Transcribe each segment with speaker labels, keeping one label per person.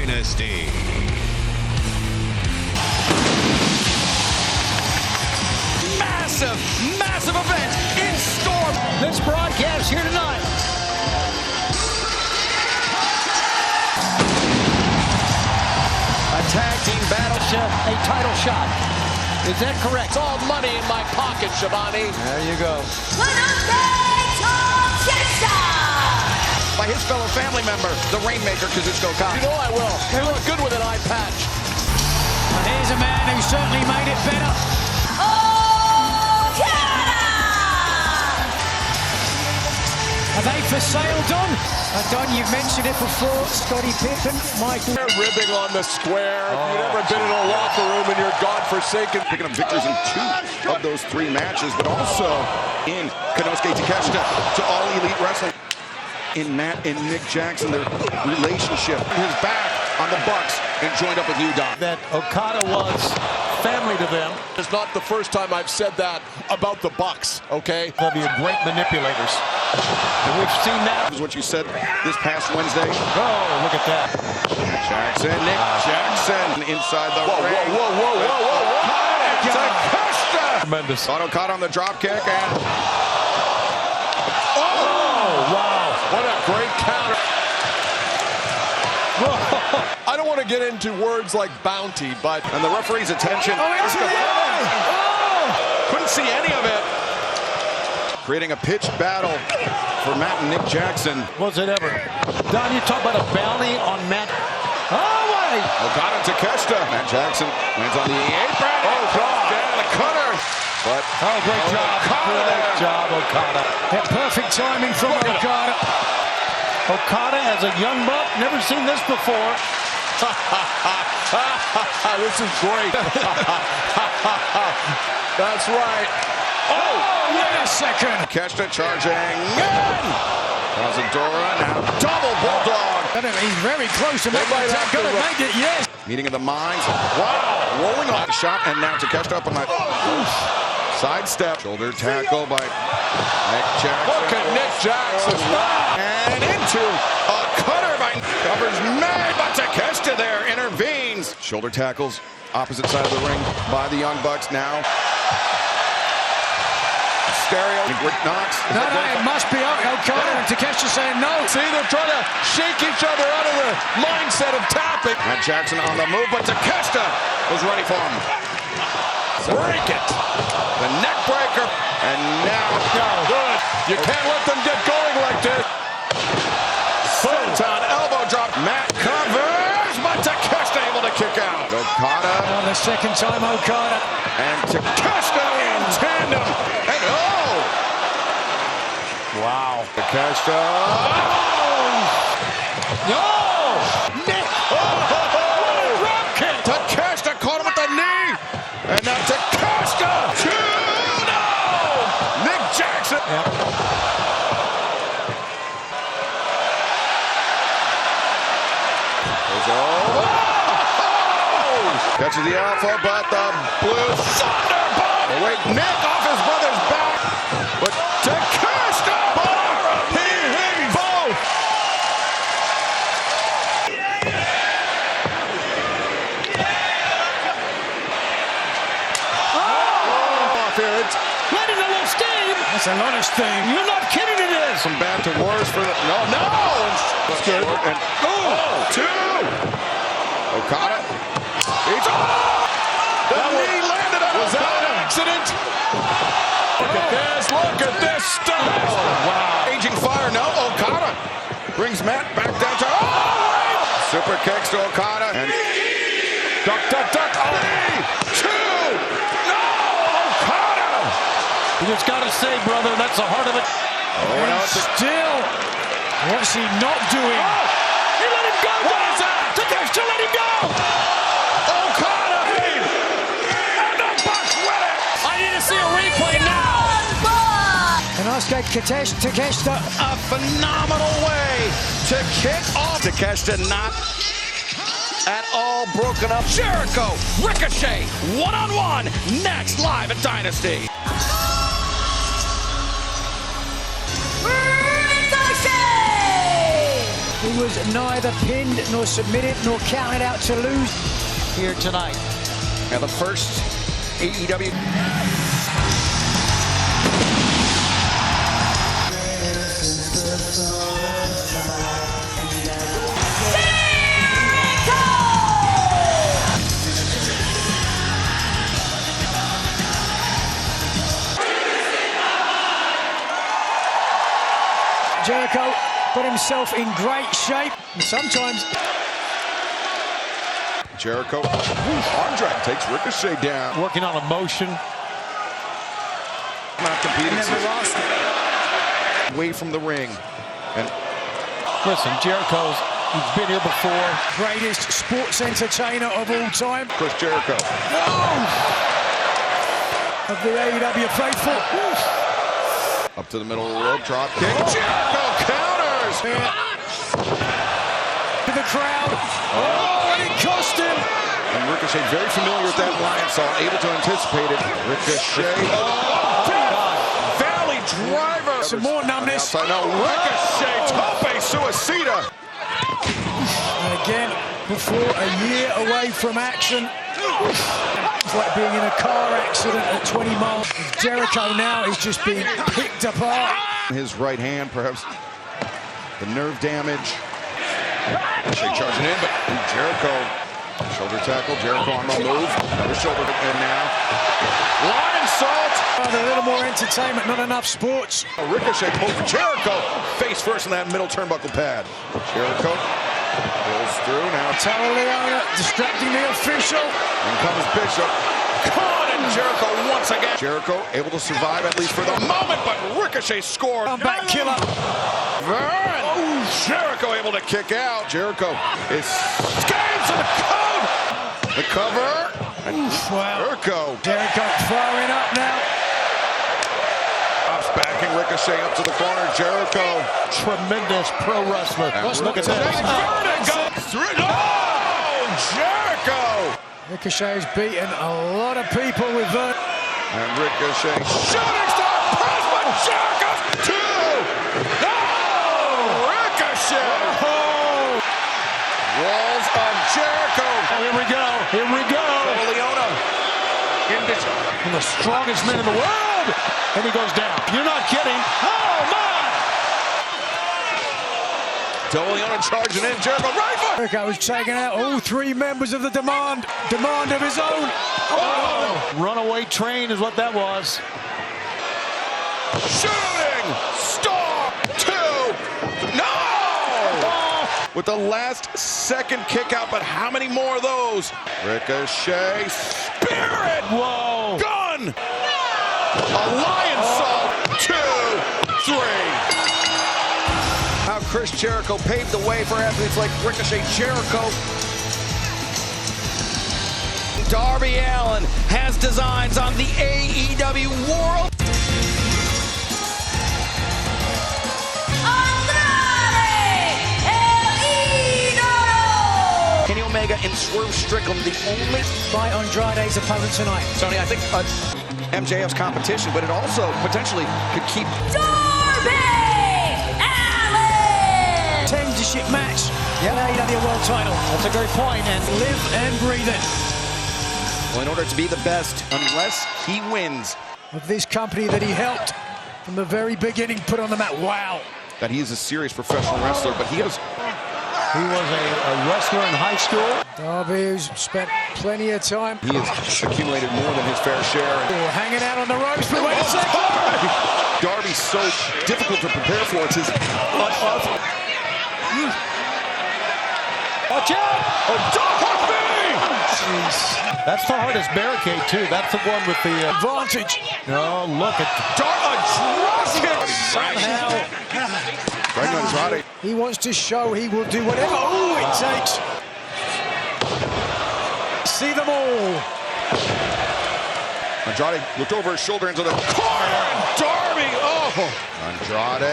Speaker 1: Dynasty.
Speaker 2: Massive event in store.
Speaker 3: This broadcast here tonight.
Speaker 2: A tag team battle.
Speaker 3: A title shot. Is that correct?
Speaker 2: It's all money in my pocket, Shabani.
Speaker 3: There you go.
Speaker 2: By his fellow family member, the Rainmaker, Kazuchika Okada. You know I will. You look good with an eye patch.
Speaker 3: And here's a man who certainly made it better. Are they for sale, Don? Don, you've mentioned it before. Scotty Pippen, Michael.
Speaker 4: Ribbing on the square. If you've ever been in a locker room and you're godforsaken.
Speaker 5: Picking up victories in 2 of those 3 matches, but also in Konosuke Takeshita to All Elite Wrestling. In Matt and Nick Jackson, their relationship. His back on the Bucks and joined up with you, Don.
Speaker 6: That Okada was family to them.
Speaker 4: It's not the first time I've said that about the Bucks, okay?
Speaker 6: They'll be great manipulators. And we've seen that.
Speaker 5: That was what you said this past Wednesday.
Speaker 6: Oh, look at that.
Speaker 5: Jackson, Nick Jackson inside the ring.
Speaker 4: Whoa.
Speaker 5: Takeshita!
Speaker 6: Tremendous.
Speaker 5: Okada on the drop kick and...
Speaker 4: Wow, what a great counter. I don't want to get into words like bounty, but...
Speaker 5: And the referee's attention. Couldn't see any of it. Creating a pitched battle for Matt and Nick Jackson.
Speaker 6: Was it ever? Don, you talk about a bounty on Matt. Oh, wait.
Speaker 5: Okada to Takeshita. Matt Jackson lands on the apron. Oh, God. Down the cutter. But
Speaker 6: great job. Great job, Okada.
Speaker 3: Yeah, perfect timing from Okada.
Speaker 6: Okada as a young buck, never seen this before.
Speaker 4: This is great. That's right.
Speaker 3: Oh, wait a second.
Speaker 5: Takeshita charging in. Kazadora now double bulldog.
Speaker 3: He's very close to making it. Going to make it, yes.
Speaker 5: Meeting of the minds. Wow. Rolling off the shot, and now Takeshita up on that sidestep. Shoulder tackle by Nick Jackson.
Speaker 4: Look at Nick Jackson.
Speaker 5: And into a cutter by covers made, but Takeshita there intervenes. Shoulder tackles, opposite side of the ring by the Young Bucks now. Stereo, Rick Knox.
Speaker 3: No, it must be Okada and Takeshita saying no.
Speaker 4: See, they're trying to shake each other out of the mindset of tapping.
Speaker 5: And Jackson on the move, but Takeshita was ready for him.
Speaker 4: Break it.
Speaker 5: The neck breaker. And now,
Speaker 4: Good. You can't let them get going like this.
Speaker 5: Senton elbow drop. Matt covers, but Takeshita able to kick out. Okada.
Speaker 3: Oh, the second time Okada.
Speaker 5: And Takeshita in tandem. And
Speaker 6: Wow.
Speaker 5: Takeshita.
Speaker 3: No!
Speaker 5: Nick. Drop kick. Takeshita caught him with the knee. And now Takeshita. 2-0. Nick Jackson.
Speaker 6: Yep.
Speaker 5: Catches the alpha, but the blue thunderbolt. Wait, Nick off his brother's back. But Takeshita. He hit both. Off here.
Speaker 3: Letting a little steam. That's a lot of steam.
Speaker 6: You're not kidding, it is.
Speaker 5: Some bad to worse for the... No. That's good. And, two. Okada. The knee landed on
Speaker 4: Was that an accident? Look at this stuff.
Speaker 5: Wow. Aging fire. No, Okada brings Matt back down to... Super kicks to Okada. And duck. Two. No, Okada.
Speaker 6: You just got to say, brother, that's the heart of it.
Speaker 3: Still, what's he not doing?
Speaker 6: He let him go. What is that? Takeshita let him go.
Speaker 5: Okada. And the Bucks win it.
Speaker 6: I need to see a replay now.
Speaker 3: And Ospreay Takeshita.
Speaker 5: A phenomenal way to kick off. Takeshita not at all broken up.
Speaker 2: Jericho, Ricochet, one-on-one, next live at Dynasty.
Speaker 3: He was neither pinned nor submitted nor counted out to lose here tonight.
Speaker 2: Now the first AEW.
Speaker 3: Jericho got himself in great shape. And sometimes
Speaker 5: Jericho. Andrade takes Ricochet down.
Speaker 6: Working on emotion.
Speaker 5: Not competing.
Speaker 3: never lost it.
Speaker 5: Away from the ring. And
Speaker 6: Listen, he's been here before.
Speaker 3: Greatest sports entertainer of all time.
Speaker 5: Chris Jericho.
Speaker 3: Of the AEW faithful.
Speaker 5: Up to the middle of the rope, drop kick. Jericho counters!
Speaker 3: To the crowd. Oh, and it cost him.
Speaker 5: And Ricochet very familiar with that lion saw, able to anticipate it. Ricochet. Valley driver.
Speaker 3: Some more numbness.
Speaker 5: No, Ricochet, tope suicida.
Speaker 3: And again, before a year away from action. It's like being in a car accident at 20 miles. Jericho now is just being picked apart.
Speaker 5: His right hand, perhaps the nerve damage. Ricochet charging in, but Jericho, shoulder tackle. Jericho on the move. Another shoulder, and now lion salt.
Speaker 3: A little more entertainment, not enough sports.
Speaker 5: Ricochet pulled for Jericho. Face first in that middle turnbuckle pad. Jericho pulls through now.
Speaker 3: Leona distracting the official.
Speaker 5: In comes Bishop. Caught and Jericho once again. Jericho able to survive at least for the moment, but Ricochet scored.
Speaker 3: Comeback killer.
Speaker 5: Vern. Oh, Jericho able to kick out. Jericho is escapes to the code. The cover.
Speaker 3: Wow.
Speaker 5: Jericho
Speaker 3: firing up now.
Speaker 5: backing Ricochet up to the corner. Jericho.
Speaker 6: Tremendous pro wrestler. Look at this.
Speaker 5: Jericho.
Speaker 3: Ricochet's beaten a lot of people with that.
Speaker 5: And Ricochet shooting star press, but Jericho two. No! Ricochet. Walls of Jericho.
Speaker 6: Here we go. Here we go.
Speaker 5: Leona.
Speaker 6: The strongest man in the world. And he goes down. You're not kidding. Oh, my.
Speaker 5: Leona charging in. Jericho right foot.
Speaker 3: Jericho was taking out all three members of the Demand of his own.
Speaker 6: Oh. Runaway train is what that was.
Speaker 5: Shooting star two. No! With the last second kick out, but how many more of those? Ricochet, Spirit,
Speaker 6: whoa,
Speaker 5: gun, Alliance Salt, 2, 3. How Chris Jericho paved the way for athletes like Ricochet. Jericho.
Speaker 2: Darby Allin has designs on the AEW World. Kenny Omega and Swerve Strickland, the only
Speaker 3: by Andrade's opponent tonight.
Speaker 2: Tony, I think MJF's competition, but it also potentially could keep
Speaker 1: Darby Allin!
Speaker 3: Championship match. Yeah, AEW World Title.
Speaker 6: That's a great point. And
Speaker 3: Live and breathe it.
Speaker 2: well, in order to be the best, unless he wins.
Speaker 3: Of this company that he helped from the very beginning, put on the map. Wow.
Speaker 5: That he is a serious professional wrestler, but he was
Speaker 6: a wrestler in high school.
Speaker 3: Darby, who's spent plenty of time.
Speaker 5: He has accumulated more than his fair share.
Speaker 3: Hanging out on the ropes, but wait a second.
Speaker 5: Darby's so difficult to prepare for. It's his
Speaker 6: Watch out!
Speaker 5: Oh, Darby!
Speaker 3: Jeez.
Speaker 6: That's the hardest barricade, too. That's the one with the
Speaker 3: Advantage.
Speaker 6: No, look at
Speaker 3: Somehow.
Speaker 5: Andrade.
Speaker 3: He wants to show he will do whatever it takes. See them all.
Speaker 5: Andrade looked over his shoulder into the corner. Darby. Oh. Andrade.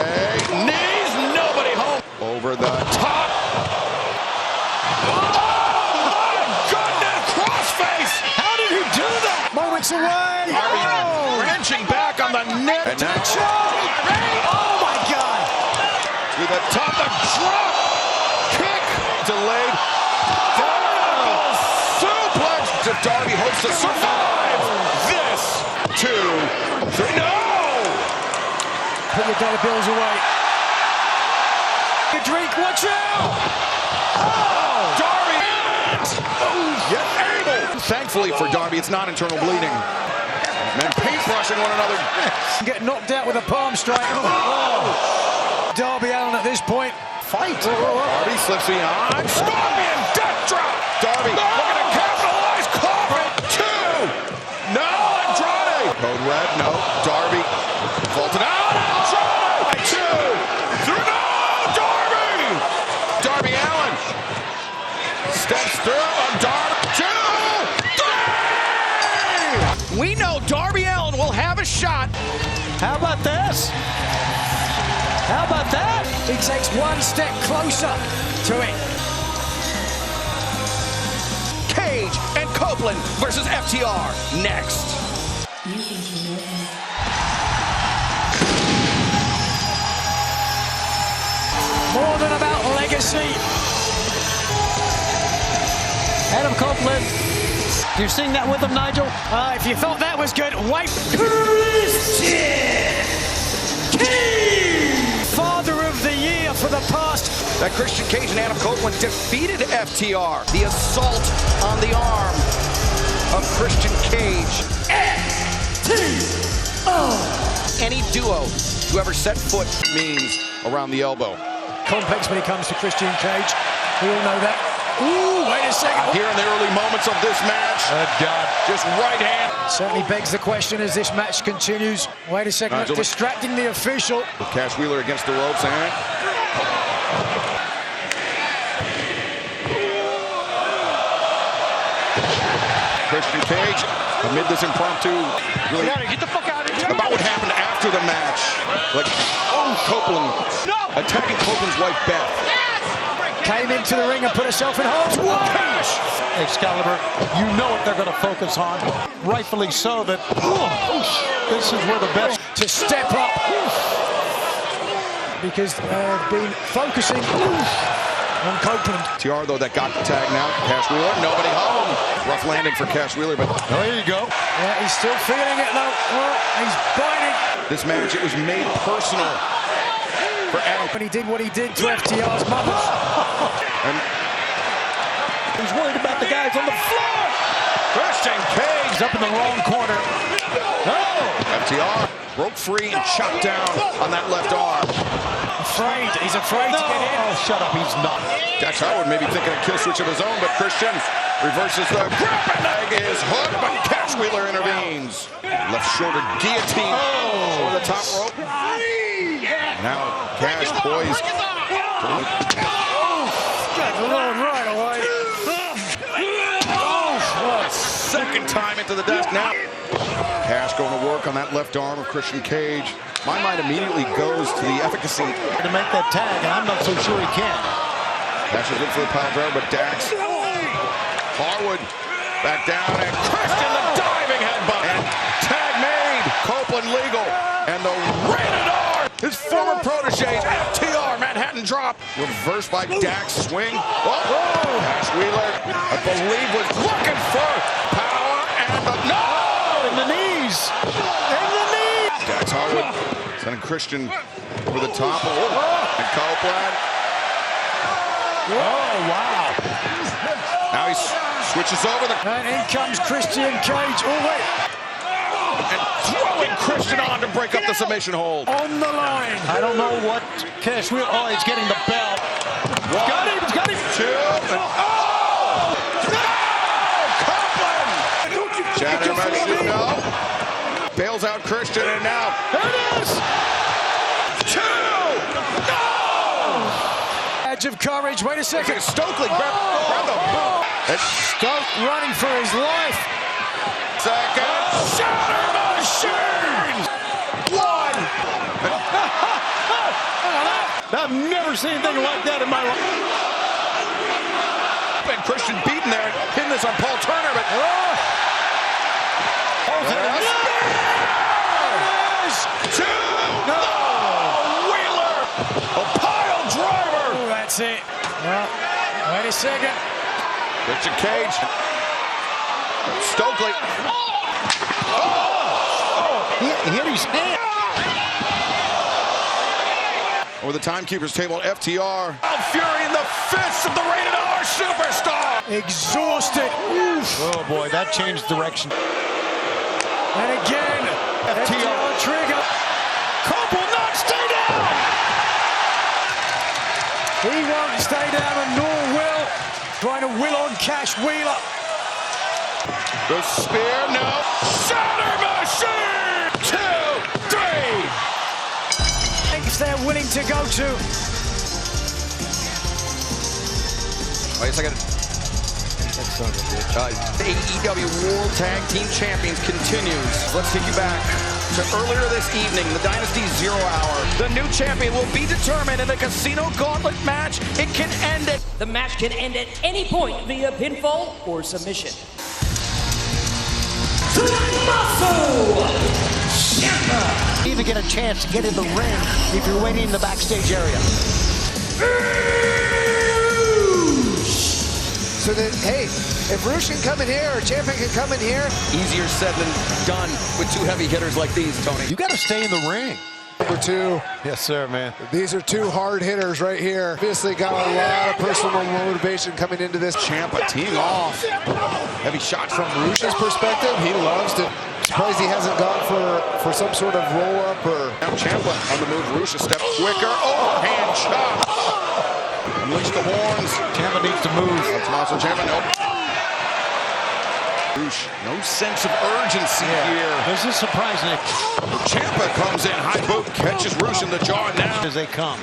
Speaker 5: Knees. Nobody home. Over the top. Oh, goodness. Crossface.
Speaker 6: How did he do that?
Speaker 3: Moments away.
Speaker 5: Darby wrenching back on the net. And now
Speaker 3: Oh, my God.
Speaker 5: to the top, the drop.
Speaker 3: $5 bills away. Good drink, watch out!
Speaker 5: Darby! Yet able! Thankfully for Darby, it's not internal bleeding. Men paintbrushing one another.
Speaker 3: Get knocked out with a palm strike. Darby Allin at this point. Fight!
Speaker 5: Darby slips behind. Scorpion death drop! Darby looking to capitalize. Coffin! 2! No! Andrade! Code red, no. Darby vaulted out. Andrade! 2! No! Darby! Darby Allin steps through on Darby. 2! 3! We know Darby Allin will have a shot.
Speaker 6: How about this? How about that?
Speaker 3: He takes one step closer to it.
Speaker 2: Cage and Copeland versus FTR next.
Speaker 3: More than about legacy.
Speaker 6: Adam Copeland. You're seeing that with him, Nigel?
Speaker 3: If you thought that was good, wait. Father of the year for the past.
Speaker 2: That Christian Cage and Adam Copeland defeated FTR. The assault on the arm of Christian Cage. Any duo who ever set foot means around the elbow.
Speaker 3: Complex when it comes to Christian Cage. We all know that. Ooh, wait a second.
Speaker 5: Here in the early moments of this match. Just right hand.
Speaker 3: Certainly begs the question as this match continues. Wait a second,
Speaker 5: Nigel.
Speaker 3: distracting the official.
Speaker 5: Cash Wheeler against the ropes and Christian Cage amid this impromptu really
Speaker 6: Get the fuck out of here.
Speaker 5: about what happened after the match. Like Copeland attacking Copeland's wife Beth.
Speaker 3: Came into the ring and put herself in harm's way.
Speaker 6: Excalibur, you know what they're going to focus on. Rightfully so that this is where the best.
Speaker 3: To step up. Because they've been focusing on Copeland.
Speaker 5: TR though that got the tag now. Cash Wheeler, nobody home. Rough landing for Cash Wheeler, but
Speaker 6: There you go.
Speaker 3: Yeah, he's still feeling it though. Oh, he's biting.
Speaker 5: this match it was made personal for Adam.
Speaker 3: When he did what he did to FTR's mother.
Speaker 5: And
Speaker 6: He's worried about the guys on the floor.
Speaker 5: Christian Cage
Speaker 6: He's up in the wrong corner.
Speaker 5: FTR broke free and chopped down on that left arm.
Speaker 3: He's afraid to get in.
Speaker 6: Oh, shut up. He's not.
Speaker 5: Dax Howard maybe thinking a kill switch of his own, but Christian reverses the grip and leg is hooked, but Cash Wheeler intervenes. Left shoulder guillotine over the top rope. Now Cash poised.
Speaker 3: Right away.
Speaker 5: Second time into the desk now. Cash going to work on that left arm of Christian Cage. My mind immediately goes to the efficacy.
Speaker 6: To make that tag, and I'm not so sure he can.
Speaker 5: Cash is good for the power driver, but Dax. Harwood back down, and Christian the diving headbutt. And tag made. Copeland legal. And the rated R. His former protege, FTR, Manhattan drop. Reversed by Dax swing. Cash Wheeler, I believe, was looking for power and the
Speaker 6: In the knees. In the knees.
Speaker 5: Dax Harwood sending Christian over the top. And Copeland.
Speaker 6: Oh, wow.
Speaker 5: Now he switches over the
Speaker 3: And in comes Christian Cage. Oh, wait.
Speaker 5: and throwing Christian on to break up the submission hold.
Speaker 3: On the line.
Speaker 6: I don't know what Cash Wheeler. Oh, he's getting the bell. Got him. He's got him.
Speaker 5: 2 and Copeland! Shatter Machine, no. Bails out Christian, and now
Speaker 6: There it is.
Speaker 5: 2! No!
Speaker 3: Edge of courage. Wait a second.
Speaker 5: Stokely grab the boot. And
Speaker 3: Stoke running for his life.
Speaker 5: second. Shatter Machine! 1!
Speaker 6: I've never seen anything like that in my life.
Speaker 5: And Christian beaten there and pinned this on Paul Turner, but Wheeler! A pile driver!
Speaker 3: Oh, that's it. Well, wait a second.
Speaker 5: Christian Cage. Stokely.
Speaker 6: He hit his hand.
Speaker 5: Over the timekeeper's table, FTR. Fury in the fists of the Rated R superstar.
Speaker 3: Exhausted. Oof.
Speaker 6: Oh boy, that changed direction.
Speaker 3: And again, FTR trigger.
Speaker 6: Cope will not stay down.
Speaker 3: He won't stay down, and nor will. Trying to will on Cash Wheeler.
Speaker 5: The spear, no. Shatter Machine! 2, 3.
Speaker 3: They're willing to go to.
Speaker 2: Wait a second. The AEW World Tag Team Champions continues. Let's take you back to earlier this evening, the Dynasty 0 Hour. The new champion will be determined in the Casino Gauntlet match. It can end it.
Speaker 1: The match can end at any point via pinfall or submission.
Speaker 7: Even get a chance to get in the ring if you're waiting in the backstage area.
Speaker 8: So that, hey, if Roosh can come in here or Champion can come in here.
Speaker 2: Easier said than done with two heavy hitters like these, Tony.
Speaker 6: You got to stay in the ring.
Speaker 8: Number 2.
Speaker 6: Yes, sir, man.
Speaker 8: These are 2 hard hitters right here. Obviously got a lot of personal motivation coming into this.
Speaker 5: Ciampa teeing off. Heavy shot from
Speaker 8: Roosh's perspective, he loves to. Surprised he hasn't gone for some sort of roll-up or.
Speaker 5: Now Ciampa on the move. Roosh a step quicker. Overhand chop. Unleash the horns.
Speaker 6: Ciampa needs to move.
Speaker 5: Tommaso Ciampa, no. Roosh, no sense of urgency here.
Speaker 6: This is surprising.
Speaker 5: Ciampa comes in, high boot, catches Roosh in the jaw now.
Speaker 6: As they come.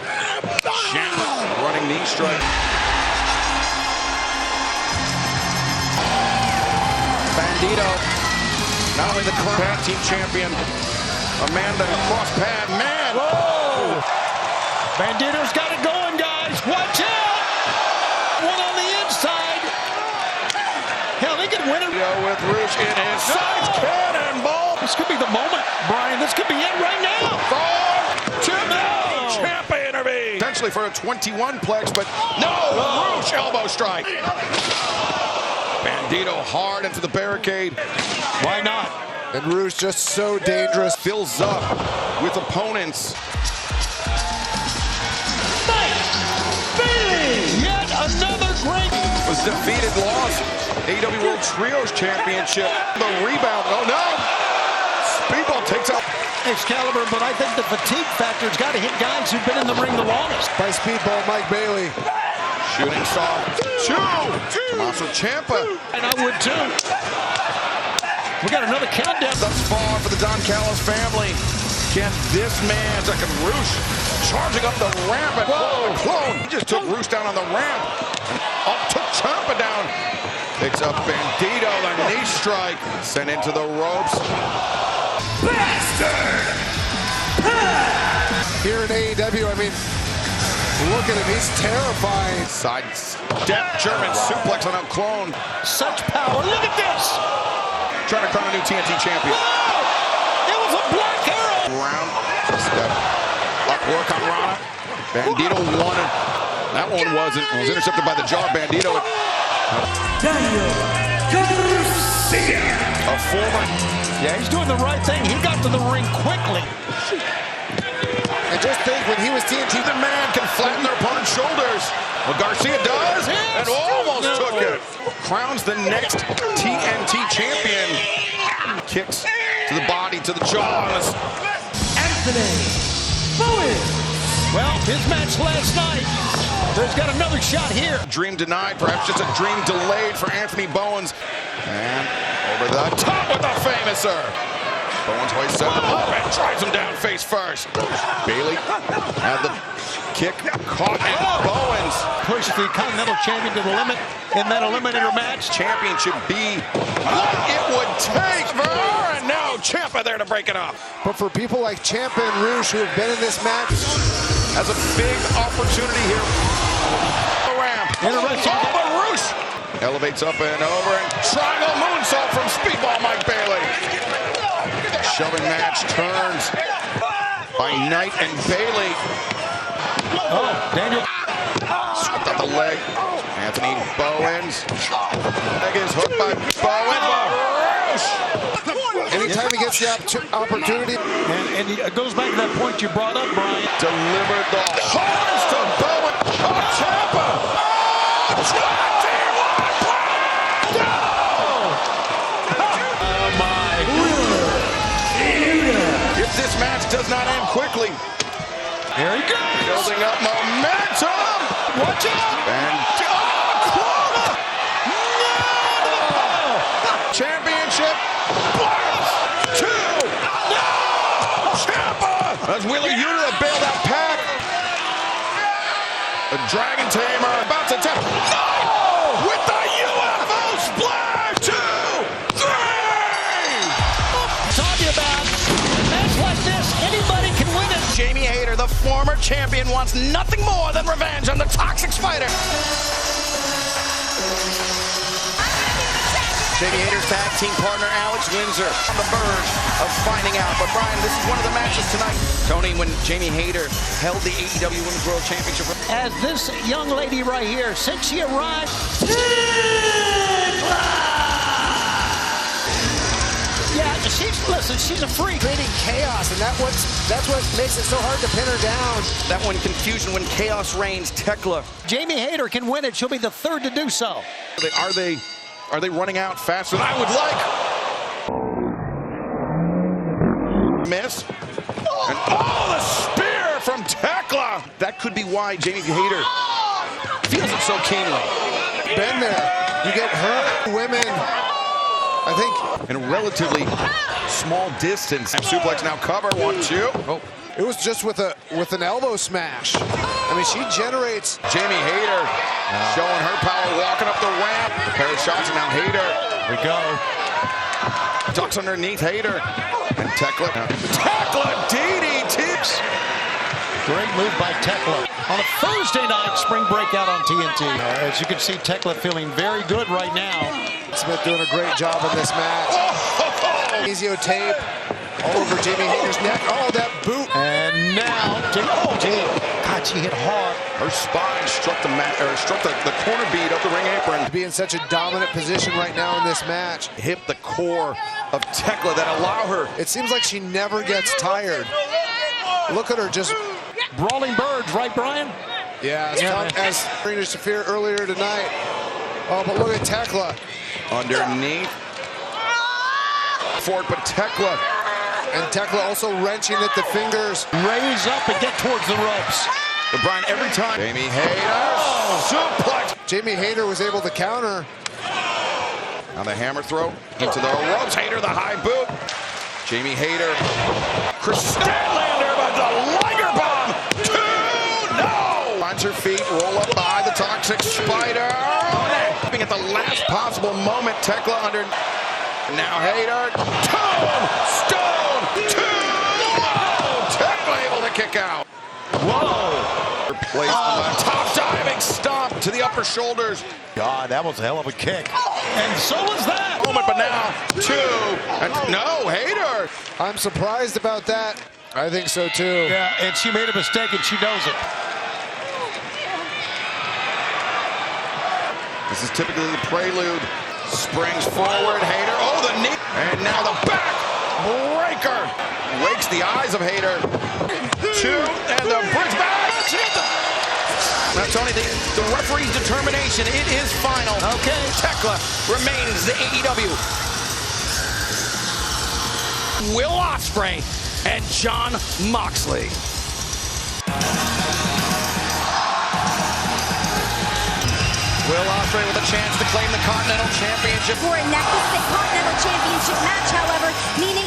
Speaker 5: Ciampa running knee strike.
Speaker 2: Bandito.
Speaker 5: Not only the current tag team champion, Amanda across pad. Man!
Speaker 6: Whoa! Bandito's got it going, guys. Watch out! One on the inside. Hell, they could win it.
Speaker 5: With Roosh in his sides. Cannonball!
Speaker 6: This could be the moment, Brian. This could be it right now.
Speaker 5: Ciampa intervenes. Potentially for a 21 plex, but no! Roosh elbow strike. Bandito hard into the barricade.
Speaker 6: Why not?
Speaker 8: And Roosh just so dangerous.
Speaker 5: Fills up with opponents.
Speaker 6: Yet another great.
Speaker 5: Was defeated, lost AEW World Trios Championship. The rebound. Oh no! Speedball takes out
Speaker 6: Excalibur, but I think the fatigue factor's got to hit guys who've been in the ring the longest.
Speaker 8: By Speedball, Mike Bailey.
Speaker 5: Shooting star. 2. Tommaso Ciampa.
Speaker 6: And I would too. We got another countdown.
Speaker 5: Thus far for the Don Callis family. Can this man, second Roosh, charging up the ramp and clone. He just took Roosh down on the ramp. And took Ciampa down. Picks up Bandito, the knee strike. Sent into the ropes.
Speaker 8: Bastard! Here in AEW, I mean, look at him, he's terrifying.
Speaker 5: Side step, German suplex on a clone.
Speaker 6: Such power, look at this!
Speaker 5: Trying to crown a new TNT champion.
Speaker 6: Whoa! It was a black arrow!
Speaker 5: Round, step, up work on Rana. Bandito won it. That one wasn't. It was intercepted by the jaw. Bandito. A former.
Speaker 6: Yeah, he's doing the right thing. He got to the ring quickly.
Speaker 8: And just think, when he was TNT,
Speaker 5: The man can flatten their opponent's shoulders. Well, Garcia does, and almost took it. Crowns the next TNT champion. Kicks to the body, to the jaws.
Speaker 6: Well, his match last night. There's got another shot here.
Speaker 5: Dream denied, perhaps just a dream delayed for Anthony Bowens. And over the top with the famouser. Bowens hoists up and drives him down face first. Bailey had the kick caught, and Bowens
Speaker 6: Pushed the Continental Champion to the limit in that Eliminator match.
Speaker 5: champion should be what it would take. And now Ciampa there to break it up.
Speaker 8: but for people like Ciampa and Roosh who have been in this match,
Speaker 5: Has a big opportunity here. The ramp.
Speaker 6: Interesting.
Speaker 5: Oh, but Roosh elevates up and over, and triangle moonsault from Speedball Mike Bailey. Shoving match turns by Knight and Bailey.
Speaker 6: Oh, Daniel.
Speaker 5: Swept up the leg. Anthony Bowens. Leg is hooked by Bowens. Roosh.
Speaker 8: anytime he gets the opportunity.
Speaker 6: And it goes back to that point you brought up, Brian.
Speaker 5: Delivered the horns to Bowen. Oh, Ciampa. If this match does not end quickly,
Speaker 6: Here he goes.
Speaker 5: building up momentum.
Speaker 6: Watch out.
Speaker 5: And championship. 1, 2. No! Ciampa. That's Wheeler Yuta that bailed out Pac. The Dragon Tamer about to tap. No! With the UFO splash. 2, 3.
Speaker 1: Talking about match like this, anybody can win it.
Speaker 2: Jamie Hayter, the former champion, wants nothing more than revenge on the Toxic Spider. Jamie Hayter's tag team partner, Alex Windsor, on the verge of finding out. But Brian, this is one of the matches tonight. Tony, when Jamie Hayter held the AEW Women's World Championship.
Speaker 7: As this young lady right here, since she arrived, she's a freak.
Speaker 8: Creating chaos, and that's what makes it so hard to pin her down.
Speaker 2: That one, confusion when chaos reigns. Thekla.
Speaker 7: Jamie Hayter can win it. She'll be the third to do so.
Speaker 5: Are they running out faster than I would like? Miss. And the spear from Thekla. That could be why Jamie Hayter feels it so keenly.
Speaker 8: Been there. You get hurt, women. I think
Speaker 5: In a relatively small distance. Suplex now cover. 1, 2. Oh.
Speaker 8: it was just with an elbow smash. I mean, she generates.
Speaker 5: Jamie Hayter showing her power, walking up the ramp. Pair of shots, and now Hayter.
Speaker 6: We go.
Speaker 5: Ducks underneath Hayter. And Thekla. Thekla DDT.
Speaker 6: Great move by Thekla. On a Thursday night spring breakout on TNT. As you can see, Thekla feeling very good right now.
Speaker 8: Smith doing a great job in this match. Ezio tape all over Jamie Hayter's neck. Oh, that boot.
Speaker 6: And now, God, she hit hard.
Speaker 5: Her spine struck the corner bead of the ring apron.
Speaker 8: To be in such a dominant position right now in this match.
Speaker 5: Hit the core of Thekla that allow her.
Speaker 8: It seems like she never gets tired. Look at her just.
Speaker 6: Brawling birds, right, Brian?
Speaker 8: Yeah, as Marina Shafir earlier tonight. Oh, but look at Thekla.
Speaker 5: Underneath. Forward, but Thekla.
Speaker 8: And Thekla also wrenching at the fingers.
Speaker 6: Raise up and get towards the ropes.
Speaker 5: But Brian, every time. Jamie Hayter. Suplex.
Speaker 8: Jamie Hayter was able to counter.
Speaker 5: Now the hammer throw into the ropes. Hayter, the high boot. Jamie Hayter. Chris Statlander, but the Liger Bomb. 2, no. Finds her feet, roll up by the Toxic Spider. At the last possible moment, Thekla under. Now Hayter. Stone. 2. Thekla able to kick out.
Speaker 6: Whoa.
Speaker 5: Place top diving stomp to the upper shoulders.
Speaker 6: God, that was a hell of a kick. And so was that.
Speaker 5: Moment, but now 2. And no, Hayter.
Speaker 8: I'm surprised about that. I think so too.
Speaker 6: Yeah, and she made a mistake and she knows it.
Speaker 5: This is typically the prelude. Springs forward, Hayter. Oh, the knee. And now the back breaker. Wakes the eyes of Hayter. 2, and the bridge back. Now, Tony, the referee's determination, it is final.
Speaker 6: Okay.
Speaker 5: Thekla remains the AEW. Will Ospreay and Jon Moxley. Will Ospreay with a chance to claim the Continental Championship.
Speaker 9: For a next Continental Championship match, however, meaning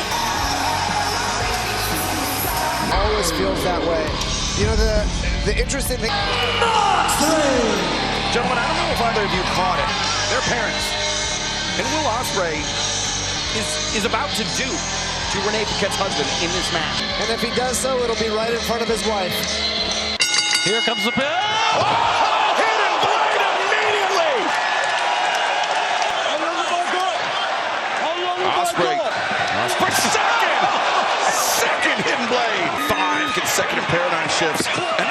Speaker 8: Always feels that way. You know, the interesting thing.
Speaker 5: Gentlemen, I don't know if either of you caught it. Their parents and Will Ospreay is about to do to Renee Paquette's husband in this match.
Speaker 8: And if he does so, it'll be right in front of his wife.
Speaker 6: Here comes the bell.
Speaker 5: Hidden blade immediately. Ospreay second hidden blade. 5 consecutive paradigm shifts. And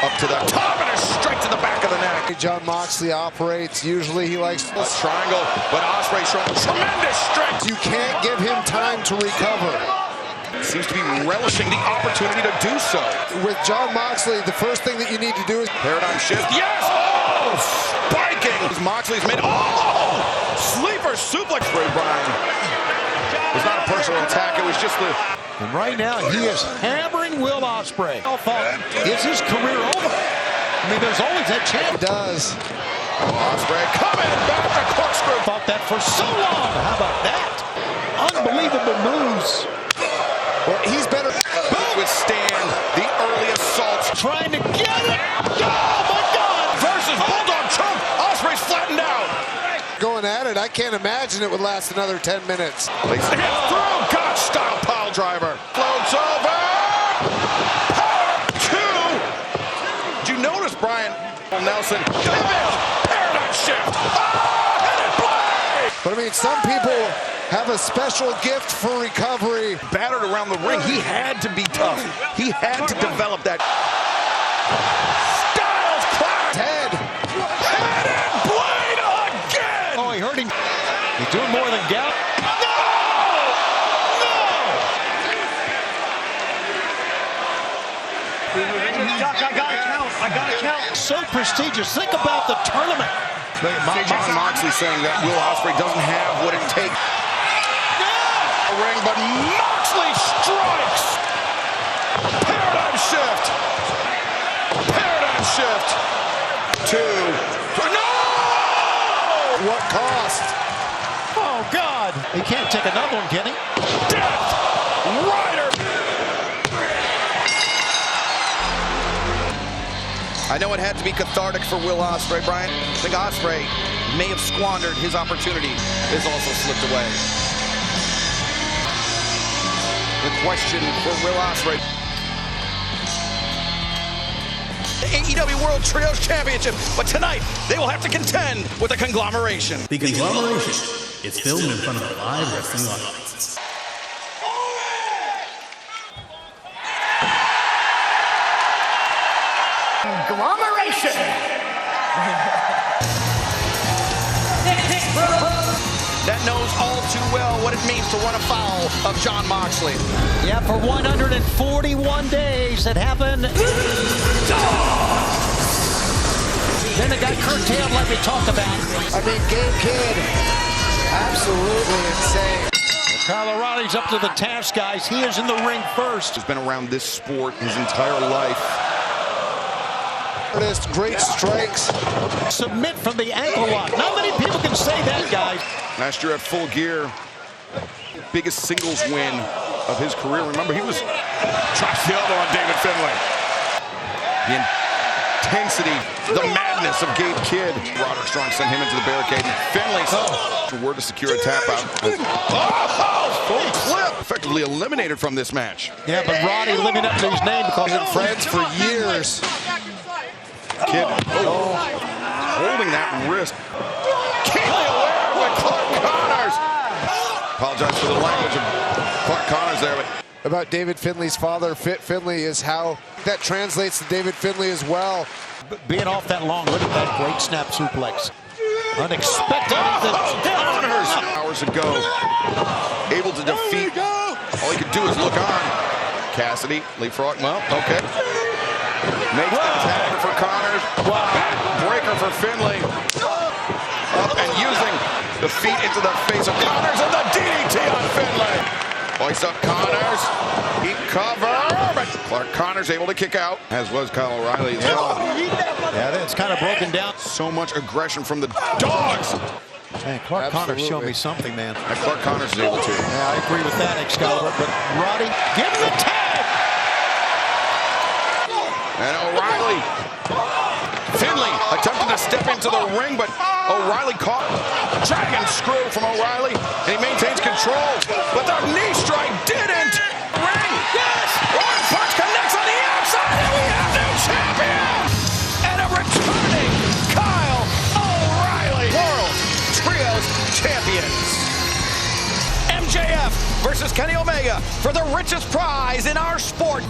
Speaker 5: up to the top and a straight to the back of the neck.
Speaker 8: John Moxley operates. Usually he likes
Speaker 5: A triangle, but Ospreay showing tremendous strength.
Speaker 8: You can't give him time to recover.
Speaker 5: Seems to be relishing the opportunity to do so.
Speaker 8: With John Moxley, the first thing that you need to do is
Speaker 5: Paradigm shift. Yes! Oh! Spiking! Moxley's made. Oh! Sleeper suplex for Brian. It was not a personal attack. It was just the.
Speaker 6: And right now, he is hammering Will Ospreay. Is his career over? I mean, there's always that chance.
Speaker 8: It does.
Speaker 5: Ospreay coming back to corkscrew.
Speaker 6: Thought that for so long. How about that? Unbelievable moves.
Speaker 8: Well, he's better.
Speaker 5: Withstand the early assault.
Speaker 6: Trying to get it. Oh, my God.
Speaker 5: Versus Bulldog choke. Ospreay's flattened out.
Speaker 8: Going at it, I can't imagine it would last another 10 minutes.
Speaker 5: Placing it through. God style pile driver. Floats over. Power two. Did you notice Brian Nelson? Pivot. Paradigm shift. Oh, hit it, play.
Speaker 8: But I mean, some people have a special gift for recovery.
Speaker 5: Battered around the ring. He had to be tough. He had to develop that. Styles clap.
Speaker 8: Head.
Speaker 5: Head and blade again.
Speaker 6: Oh, he hurt him. He's doing more than Gauntlet.
Speaker 1: I gotta count.
Speaker 6: So prestigious. Think about the tournament.
Speaker 5: John Moxley saying that Will Ospreay doesn't have what it takes. Ring, but Moxley strikes. Paradigm shift. Paradigm shift. Two. No!
Speaker 8: What cost?
Speaker 6: Oh, God. He can't take another one, can he?
Speaker 5: Death Rider. I know it had to be cathartic for Will Ospreay, Brian. I think Ospreay may have squandered his opportunity. Has also slipped away. The question for Will Ospreay. The AEW World Trios Championship, but tonight they will have to contend with the Conglomeration.
Speaker 10: The Conglomeration is filmed in front of a live wrestling audience.
Speaker 1: Conglomeration.
Speaker 2: That knows all too well what it means to run afoul of John Moxley.
Speaker 7: Yeah, for 141 days it happened. Then it got curtailed like we talked about.
Speaker 8: I mean, Game Kid, absolutely insane.
Speaker 6: Kyle O'Reilly's up to the task, guys. He is in the ring first.
Speaker 5: He's been around this sport his entire life.
Speaker 8: Great strikes.
Speaker 6: Submit from the ankle lock. Not many people can say that, guys.
Speaker 5: Last year at Full Gear, biggest singles win of his career. Remember, he was drops the elbow on David Finlay. The intensity, the madness of Gabe Kidd. Roderick Strong sent him into the barricade. Finlay word to secure a tap out. Full clip. Effectively eliminated from this match.
Speaker 6: Yeah, but Roddy living up to his name because
Speaker 8: Been friends for years.
Speaker 5: Kidd holding that wrist. Keenly aware of Clark Connors. Apologize for the language of Clark Connors there, but
Speaker 8: About David Finlay's father, Fit Finlay, is how that translates to David Finlay as well.
Speaker 6: being off that long. Look at that great snap suplex. Unexpected.
Speaker 5: Connors hours ago, able to defeat. All he could do is look on. Cassidy, leapfrog. Well, okay. Makes the tag for Connors. Backbreaker for Finlay. Up and using the feet into the face of Connors and the DDT on Finlay. Hoist up Connors. He cover, but Clark Connors able to kick out, as was Kyle O'Reilly as well.
Speaker 6: Yeah, it's kind of broken down.
Speaker 5: So much aggression from the dogs.
Speaker 6: Man, Clark Connors showed me something, man.
Speaker 5: And Clark Connors is able to.
Speaker 6: Yeah, I agree with that, Excalibur. But Roddy, give him the tag.
Speaker 5: And O'Reilly. Finlay attempted to step into the ring, but O'Reilly caught. Dragon screw from O'Reilly, and he maintains control. But the knee strike didn't. Ring, yes! One punch connects on the outside, and we have new champion! And a returning Kyle O'Reilly, World Trios Champions. MJF versus Kenny Omega for the richest prize in our sport.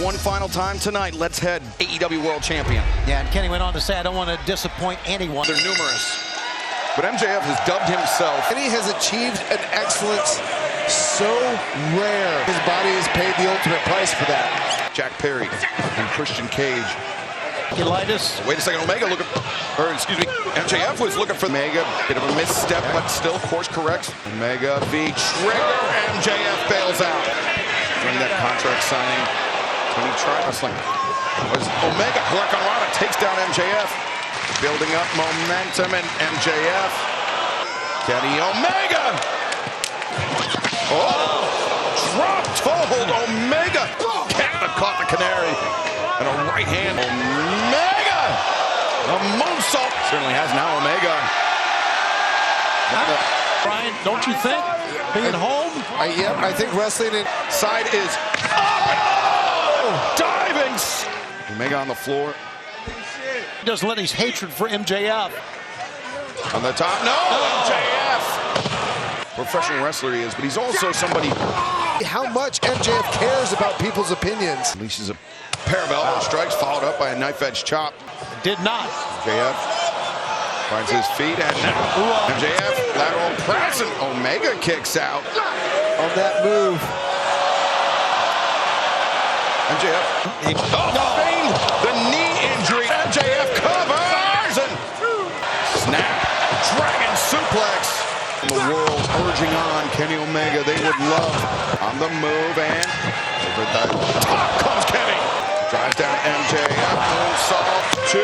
Speaker 2: one final time tonight. Let's head AEW World Champion.
Speaker 7: Yeah, and Kenny went on to say, I don't want to disappoint anyone.
Speaker 2: They're numerous. But MJF has dubbed himself.
Speaker 8: And he has achieved an excellence so rare. His body has paid the ultimate price for that.
Speaker 5: Jack Perry and Christian Cage.
Speaker 7: Elitis.
Speaker 5: Wait a second, Omega looking, or excuse me, MJF was looking for Omega. Bit of a misstep, but still course corrects. Omega v Trigger. MJF bails out. During that contract signing, Tony wrestling. Omega Hurricanrana takes down MJF. Building up momentum, and MJF. Kenny Omega. Oh, drop toe hold. Omega. Canada caught the canary. And a right hand. Omega. A moonsault. Certainly has now Omega.
Speaker 6: Brian, don't you think? Being home?
Speaker 8: Yeah, I think wrestling
Speaker 5: Side is up. Diving. Omega on the floor.
Speaker 6: He doesn't let his hatred for MJF.
Speaker 5: On the top. No, MJF. Professional wrestler he is, but he's also somebody.
Speaker 8: how much MJF cares about people's opinions.
Speaker 5: Unleashes a pair of elbow strikes, followed up by a knife-edge chop.
Speaker 6: Did not.
Speaker 5: MJF finds his feet, and now MJF lateral press, and Omega kicks out
Speaker 8: on that move.
Speaker 5: MJF. Feigned the knee injury. MJF covers and snap. Dragon suplex. The world urging on Kenny Omega. They would love on the move, and over the top comes Kenny. Drives down MJF. Moonsault two.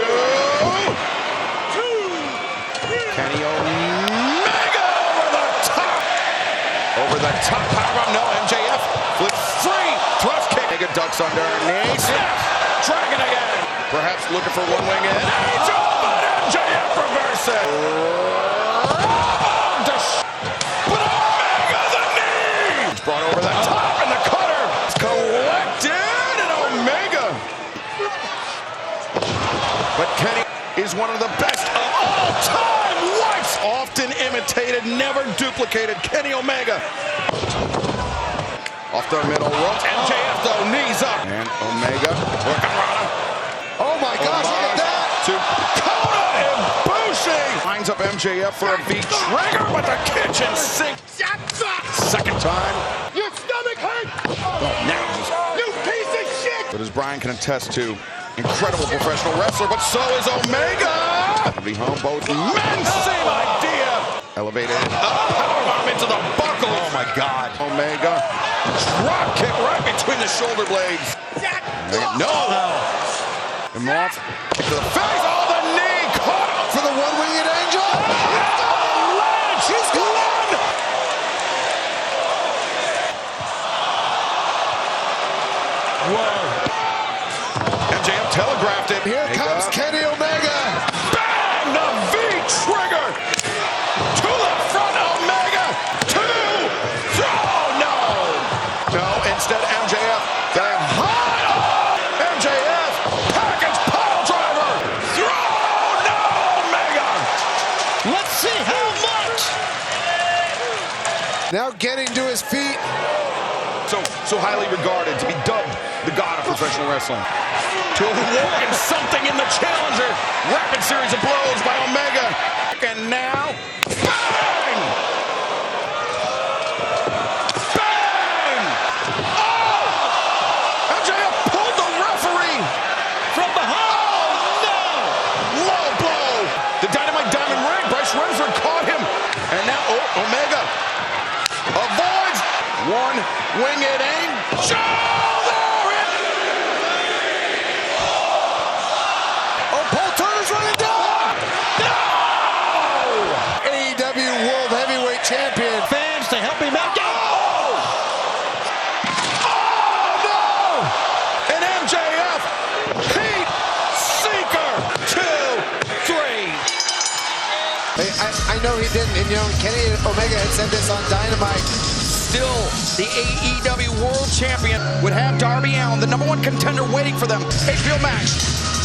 Speaker 5: Kenny Omega over the top. Over the top. Powerbomb. No, MJF flips free. Thrust kick. Omega ducks underneath. Snap. Dragon again. Perhaps looking for one wing in. Angel, but MJF reverses. Brought over the top, and the cutter is collected, and Omega. But Kenny is one of the best of all time. Once often imitated, never duplicated. Kenny Omega. Off the middle rope. MJF though, knees up. And Omega.
Speaker 8: Oh my gosh, look at that.
Speaker 5: To Kona and Bushi. Lines up MJF for a V-trigger, but the kitchen sink. Second time.
Speaker 1: Your stomach hurts!
Speaker 5: Now,
Speaker 1: You piece of shit!
Speaker 5: but as Brian can attest to, incredible professional wrestler, but so is Omega! Be home both men, same idea! Elevated up, powerbomb into the buckle. Oh my God. Omega, drop kick right between the shoulder blades. Omega, no! And Moth, kick to the face, oh the knee, caught
Speaker 8: For the one-winged angel.
Speaker 5: She's gone!
Speaker 6: Whoa.
Speaker 5: MJF telegraphed it.
Speaker 8: Here comes Kenny Omega.
Speaker 5: Bang! The V-trigger! To the front, Omega! Two! Oh, no! No, instead MJF getting high! Oh, MJF! Package pile driver! Throw! No, Omega!
Speaker 6: Let's see how much.
Speaker 8: Now getting to his feet.
Speaker 5: So highly regarded, to be dubbed the god of professional wrestling. To awaken something in the challenger. Rapid series of blows by Omega. And now, bang! Bang! Oh! MJF pulled the referee
Speaker 6: From behind.
Speaker 5: Oh, no! Low blow. The Dynamite Diamond Ring. Bryce Remsburg caught him. And now Omega avoids one winged angel.
Speaker 8: Oh, Paul Turner's running down.
Speaker 5: No!
Speaker 8: AEW World Heavyweight Champion.
Speaker 6: Fans to help him out.
Speaker 5: Oh, no! And MJF, Heat Seeker, 2, 3.
Speaker 8: I know he didn't, and you know, Kenny Omega had said this on Dynamite.
Speaker 2: Still, the AEW World Champion would have Darby Allin, the #1 contender, waiting for them. HBO Max.